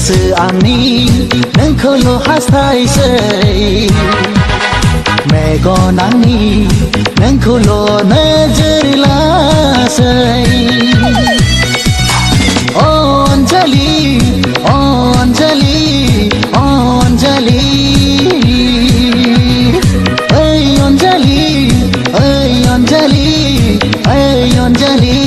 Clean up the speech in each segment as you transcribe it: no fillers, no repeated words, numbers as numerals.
गोसो आंनि नोंखौल' हास्थायसै मेगन आंनि नोंखौल' नोजोर लासै अनजालि अनजालि अनजालि ओइ अनजालि ओइ अनजालि ओइ अनजालि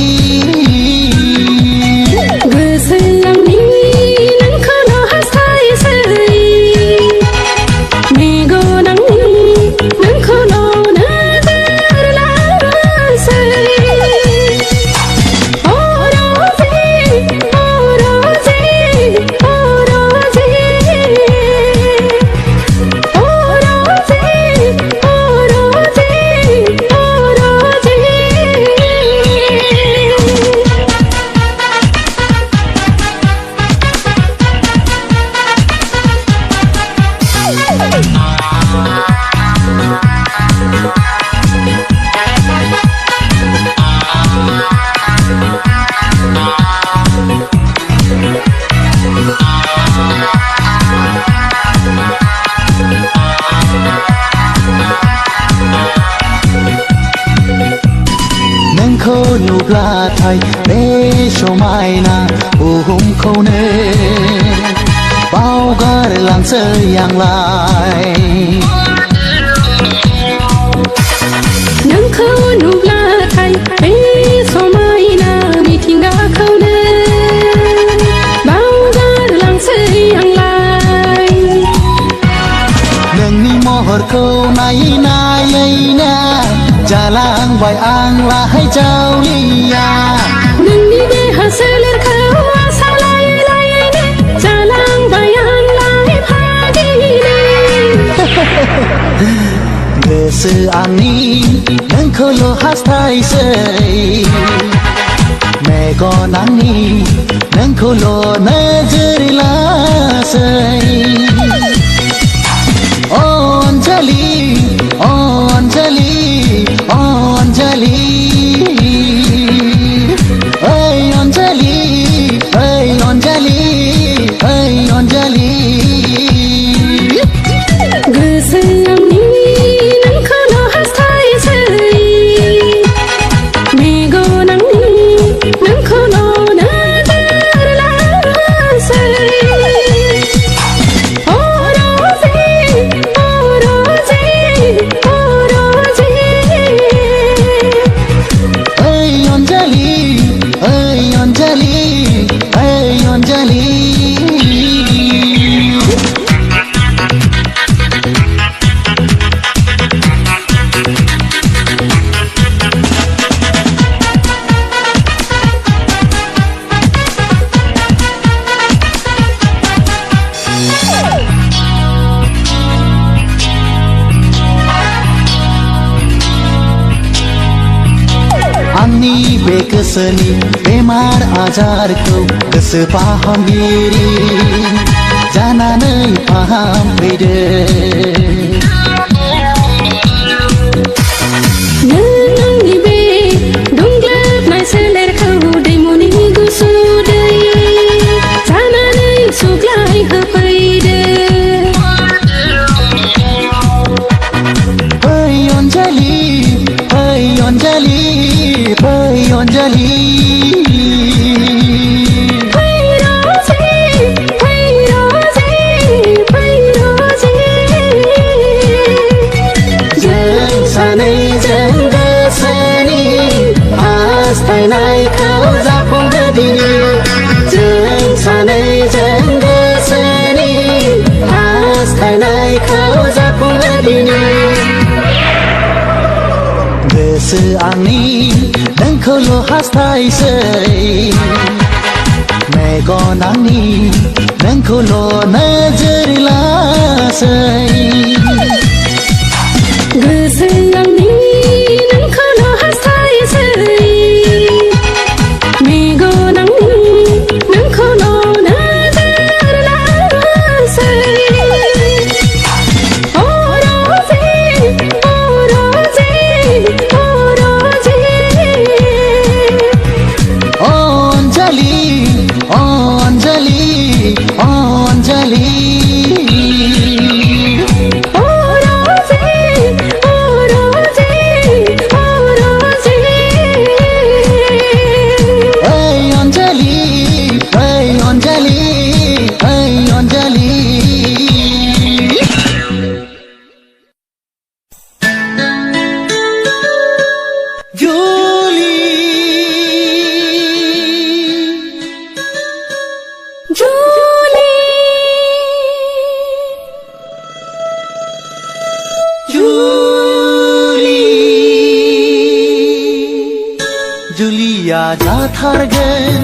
नोंखौ नुब्लाथाय बे समायना बुहुमखौनो बावगारलांसै आंलाय नोंखौ नुब्लाथाय बे समायना मिथिंगाखौनो बावगारलांसै आंलाय नोंनि महरखौ नायै नायैनो जालांबाय आंलाय जावलिया नोंनि देहा सोलेरखौ आसा लायै लायैनो जालांबाय आंलाय भागिनि गोसो आंनि नोंखौल' हास्थायसै मेगन आंनि नोंखौल' नोजोर लासै अनजालि अनजालि अनजालि ओइ अनजालि ओइ अनजालि ओइ अनजालि गोसो आंनि नोंखौल' हास्थायसै मेगन आंनि नोंखौल' नोजोर लासै आंनि बे गोसोनि बेमार आजारखौ गोसो फाहामगिरि जानानै फाहामफैदो नों आंनि बे दुंग्लाबनाय सोलेरखौ दैमुनि गुसु दै जानानै सुग्लाय होफैदो ओइ अनजालि ओइ अनजालि ओइ अनजालि जों सानैजों गोसोनि हास्थायनायखौ जाफुंहो दिनै जों सानैजों गोसोनि हास्थायनायखौ जाफुंहो दिनै गोसो आंनि नोंखौल' हास्थायसै मेगन आंनि नोंखौल' नोजोर लासै गोसो आंनि नोंखौल' हास्थायसै मेगन आंनि नोंखौल' नोजोर लासै अनजालि अनजालि जुलिया जाथारगोन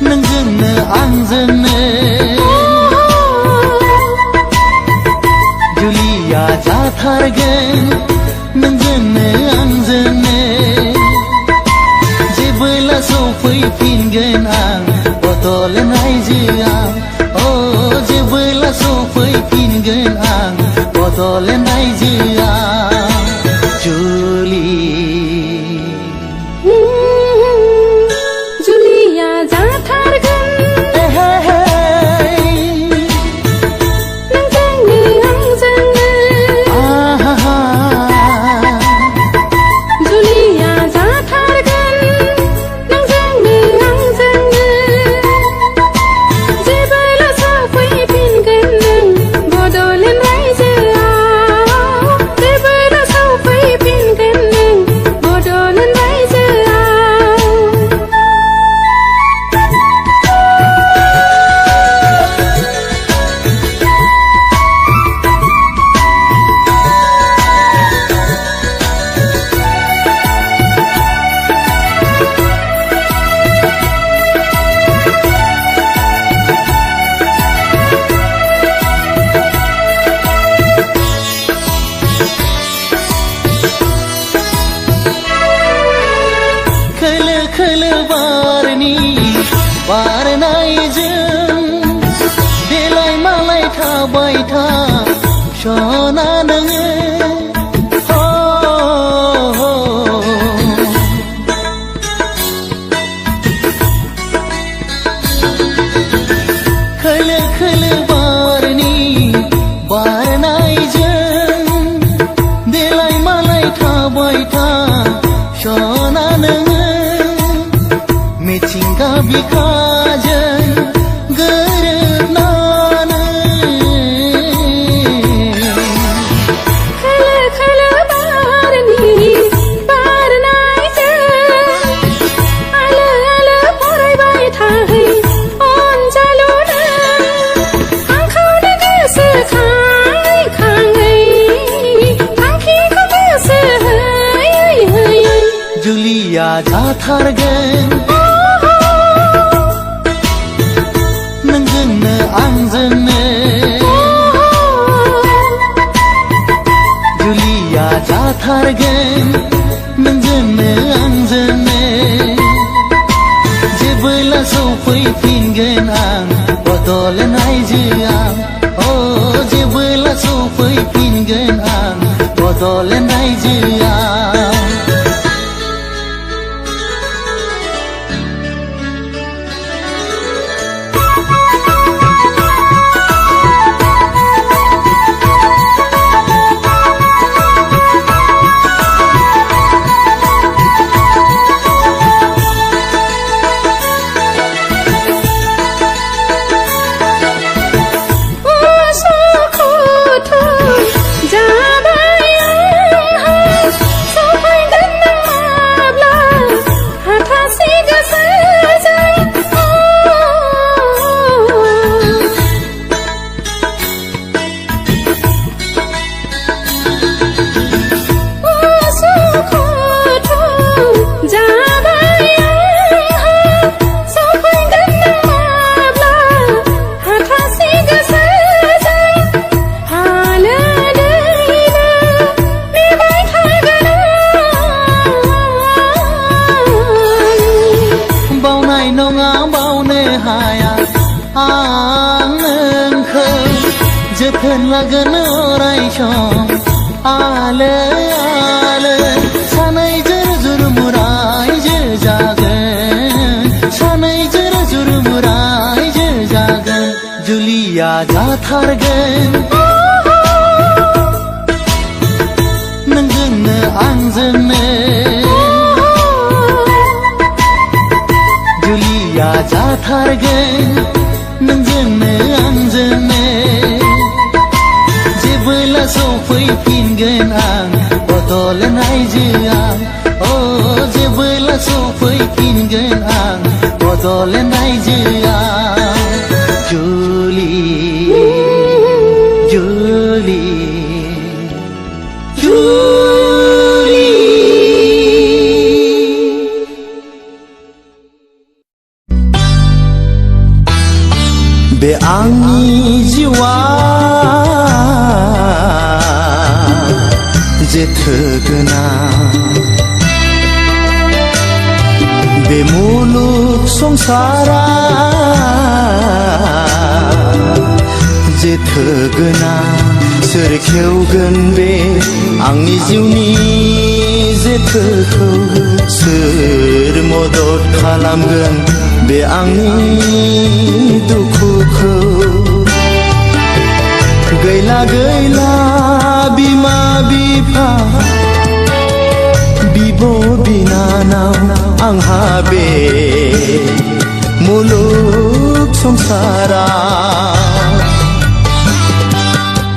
नोंजोंनो आंजोंनो जुलिया जाथारगोन नोंजोंनो आंजोंनो जेबोला सफैफिनगोन आं बड'लेण्ड रायजोआव जेबोला सफैफिनगोन आं बड'लेण्ड रायजोआव जुलि जुलिया जाथारगोन नोंजोंनो आंजोंनो जुलिया जाथारगोन नोंजोंनो आंजोंनो जेबोला सफैफिनगोन नों बड'लेण्ड रायजोआव जेबोला सफैफिनगोन नों बड'लेण्ड रायजोआव खोलो खोलो बारनि बारनायजों देलाय मालाय थाबाय था सना नोङो खोलो खोलो बारनि बारनायजों देलाय मालाय थाबाय था सना नोङो मिथिंगा बिखाजों गोरोबनानै खोलो खोलो बारनि बारनायजों आलो आलो फरायबाय थाहै अनजालुनो आंखौनो गोसोखाङै खाङै थांखिखौ गोसो होयै होयै जुलिया जाथारगोन नोंजोंनो आंजोंनो जुलिया जाथारगोन नोंजोंनो आंजोंनो जेबोला सफैफिनगोन आं बड'लेण्ड रायजोआव जेबोला सफैफिनगोन आं बड'लेण्ड रायजोआव नङा बावनो हाया आं नोंखौ जोथोन लागोन अराय सम आलो आलो सानैजों जुरमुरायजो जागोन सानैजों जुरमुरायजो जागोन जुलिया जाथारगोन नोंजोंनो आंजोंनो जुलिया जाथारगोन नोंजोंनो आंजोंनो जेबोला सफैफिनगोन आं बड'लेण्ड रायजोआव जेबोला सफैफिनगोन आं बड'लेण्ड रायजोआव जुलि जुलि जुलि जेथो गोनां बे मुलुग संसारा जेथो गोनां सोर खेवगोन बे आंनि जिउनि जेथोखौ सोर मदद खालामगोन बे आंनि दुखुखौ गैला गैला बिमा बिफा बिब' बिनानाव आंहा बे मुलुग संसारा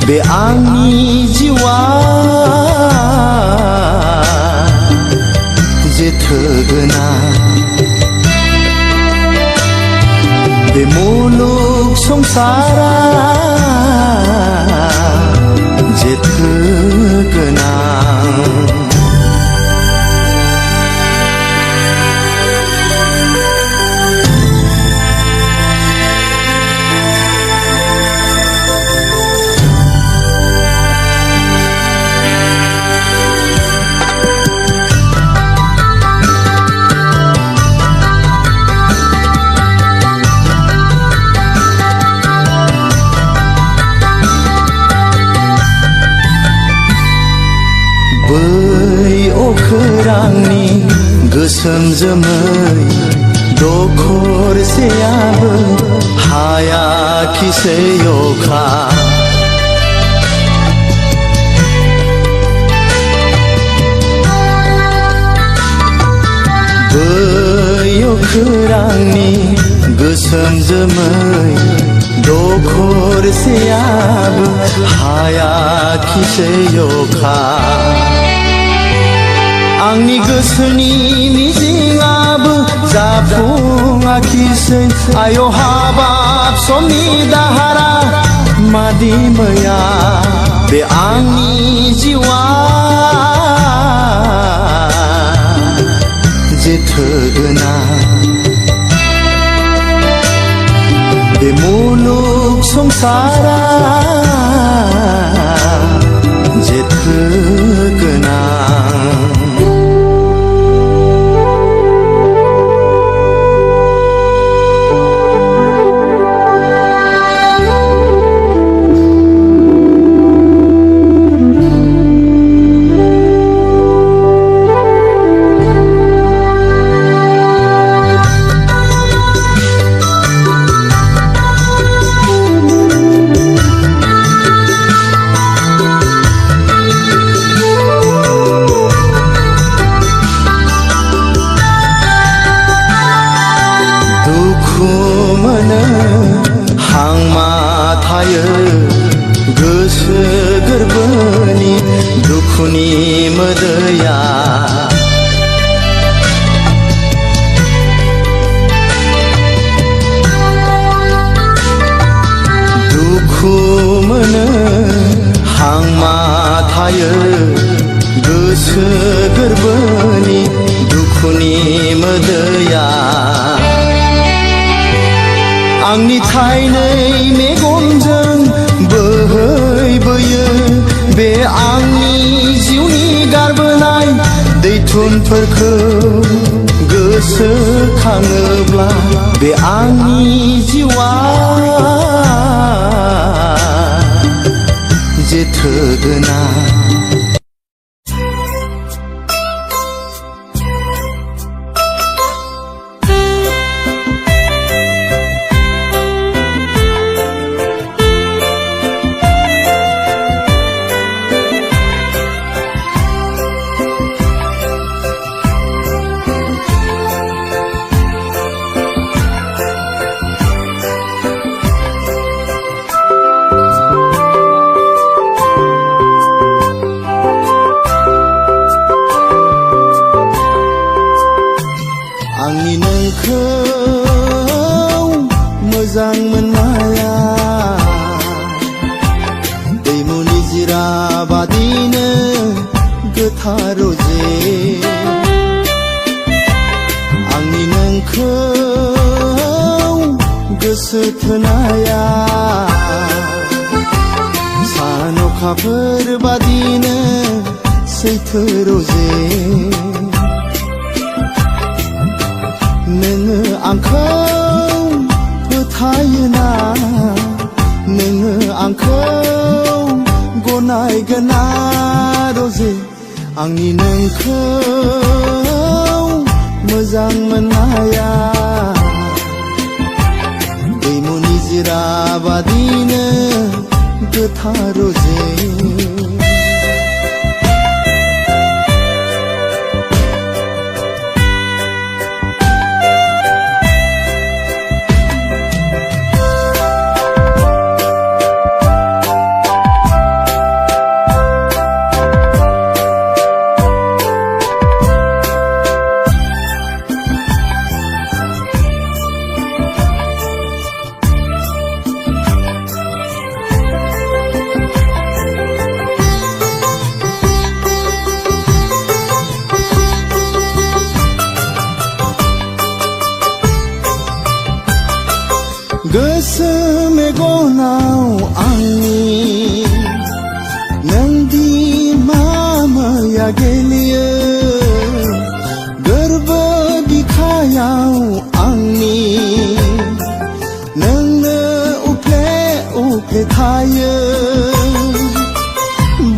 बे आंनि जिउआ जेथो गोनां बे मुलुग संसारा जेथो गोनां बै अखोरांनि गोसोम जोमै दखरसेयाबो हायाखिसै अखा बै अखोरांनि गोसोम जोमै दखरसेयाबो हायाखिसै अखा आंनि गोसोनि मिजिंआबो जाफुङाखिसै आय' हाबाब समनि दाहारा मादि मैया बे आंनि जिउआ जेथो गोनां बे मुलुग संसारा जेथो गोनां गोसो गोरबोनि दुखुनि मोदैया दुखु मोनो हांमा थायो गोसो गोरबोनि दुखुनि मोदैया आंनि थाइनै मेगनजों बोहैबोयो बे आंनि जिउनि गारबोनाय दैथुनफोरखौ गोसोखाङोब्ला बे आंनि जिउआ जेथो गोनां आंनि नोंखौ मोजां मोननाया दैमुनि जिरा बादिनो गोथार जे आंनि नोंखौ गोसो थोनाया सान अखाफोर बादिनो सैथो रजे नोङो आंखौ फोथायोना नोङो आंखौ गनायगोना रजे आंनि नोंखौ मोजां मोननाया दैमु निजिरा बादिनो गोथार रजे गोसो मेगनाव आंनि नोंदि मा मैया गेलेयो गोरबो बिखायाव आंनि नोंनो उफ्ले उफ्ले थायो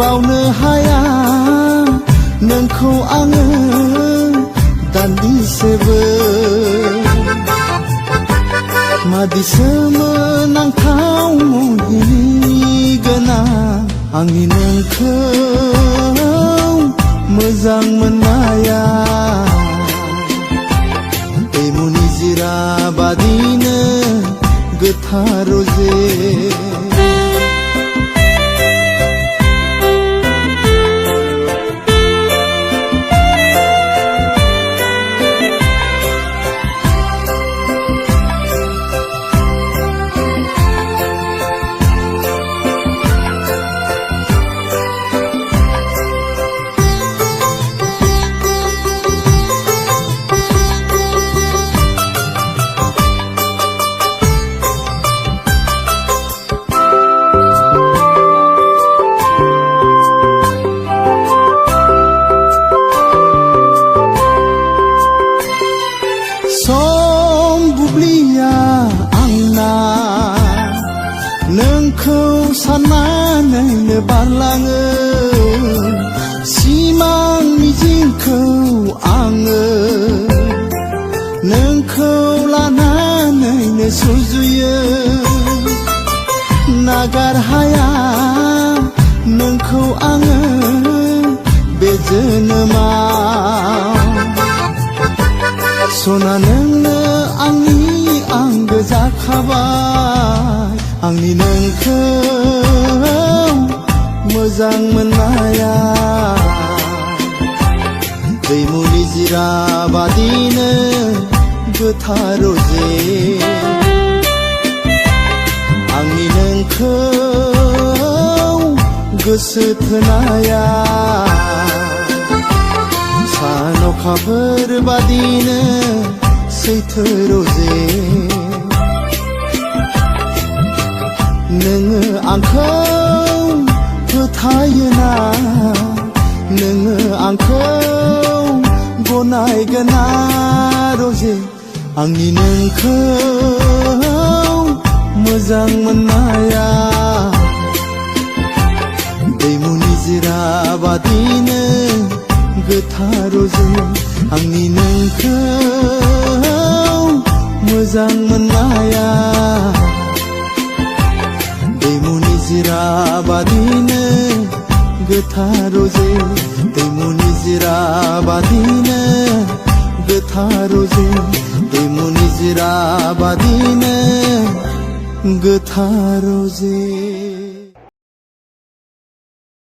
बावनो हाया नोंखौ आङो दान्दिसेबो मादिसो मोनांथाव मुहिनि गोनां आंनि नोंखौ मोजां मोननाया दैमु निजिरा बादिनो गोथार रजे सम बुब्लिया आंना नोंखौ साननानैनो बारलाङो सिमां मिजिंखौ आङो नोंखौ लानानैनो सुजुयो नागार हाया नोंखौ आङो बे जोनोमाव सना नोंनो आंनि आंगो जाखाबाय आंनि नोंखौ मोजां मोननाया दैमु निजिरा बादिनो गोथार रजे आंनि नोंखौ गोसो थोनाया सान अखाफोर बादिनो सैथो रजे नोङो आंखौ फोथायोना नोङो आंखौ गनायगोना रजे आंनि नोंखौ मोजां मोननाया दैमु निजिरा बादिनो गोथार रजे आंनि नोंखौ मोजां मोननाया दैमु निजिरा बादिनो गोथार रजे दैमु निजिरा बादिनो गोथार रजे दैमु निजिरा बादिनो गोथार रजे